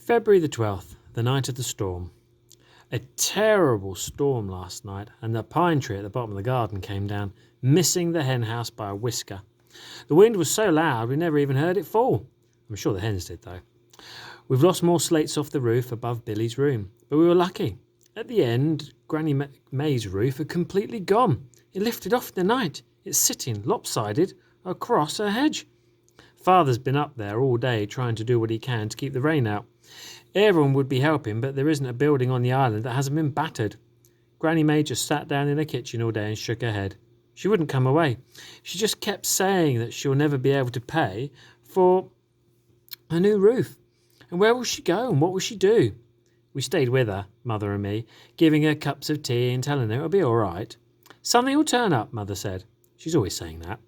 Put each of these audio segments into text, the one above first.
February the 12th, the night of the storm. A terrible storm last night, and the pine tree at the bottom of the garden came down, missing the hen house by a whisker. The wind was so loud we never even heard it fall. I'm sure the hens did, though. We've lost more slates off the roof above Billy's room, but we were lucky. At the end, Granny May's roof had completely gone. It lifted off in the night. It's sitting lopsided across a hedge. Father's been up there all day trying to do what he can to keep the rain out. Everyone would be helping, but there isn't a building on the island that hasn't been battered. Granny May just sat down in the kitchen all day and shook her head. She wouldn't come away. She just kept saying that she'll never be able to pay for a new roof. And where will she go and what will she do? We stayed with her, Mother and me, giving her cups of tea and telling her it'll be all right. Something will turn up, Mother said. She's always saying that.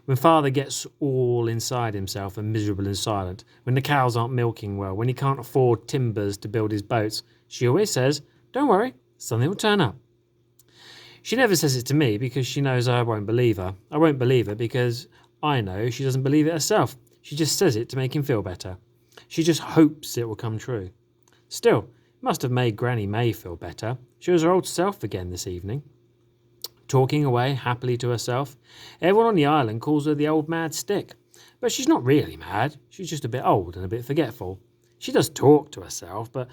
When Father gets all inside himself and miserable and silent, when the cows aren't milking well, when he can't afford timbers to build his boats, she always says, "Don't worry, something will turn up." She never says it to me because she knows I won't believe her. I won't believe her because I know she doesn't believe it herself. She just says it to make him feel better. She just hopes it will come true. Still, it must have made Granny May feel better. She was her old self again this evening, talking away happily to herself. Everyone on the island calls her the old mad stick. But she's not really mad. She's just a bit old and a bit forgetful. She does talk to herself, but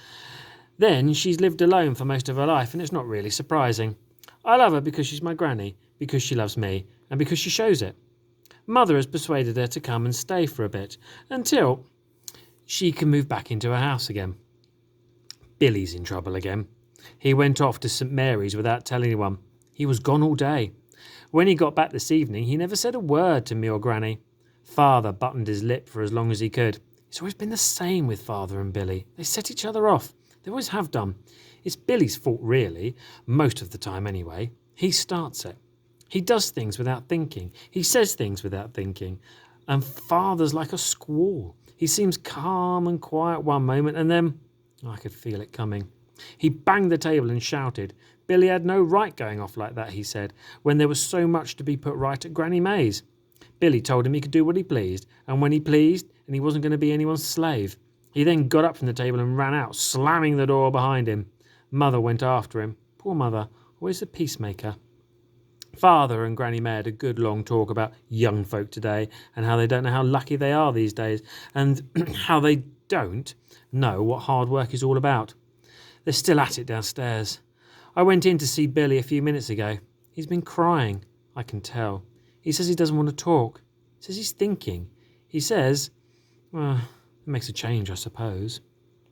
then she's lived alone for most of her life, and it's not really surprising. I love her because she's my granny, because she loves me, and because she shows it. Mother has persuaded her to come and stay for a bit, until she can move back into her house again. Billy's in trouble again. He went off to St. Mary's without telling anyone. He was gone all day. When he got back this evening, he never said a word to me or Granny. Father buttoned his lip for as long as he could. It's always been the same with Father and Billy. They set each other off. They always have done. It's Billy's fault, really, most of the time anyway. He starts it. He does things without thinking. He says things without thinking. And Father's like a squall. He seems calm and quiet one moment, and then I could feel it coming. He banged the table and shouted. Billy had no right going off like that, he said, when there was so much to be put right at Granny May's. Billy told him he could do what he pleased, and when he pleased, and he wasn't going to be anyone's slave. He then got up from the table and ran out, slamming the door behind him. Mother went after him. Poor Mother, always the peacemaker. Father and Granny May had a good long talk about young folk today and how they don't know how lucky they are these days and how they don't know what hard work is all about. They're still at it downstairs. I went in to see Billy a few minutes ago. He's been crying, I can tell. He says he doesn't want to talk. He says he's thinking. He says, well, it makes a change, I suppose.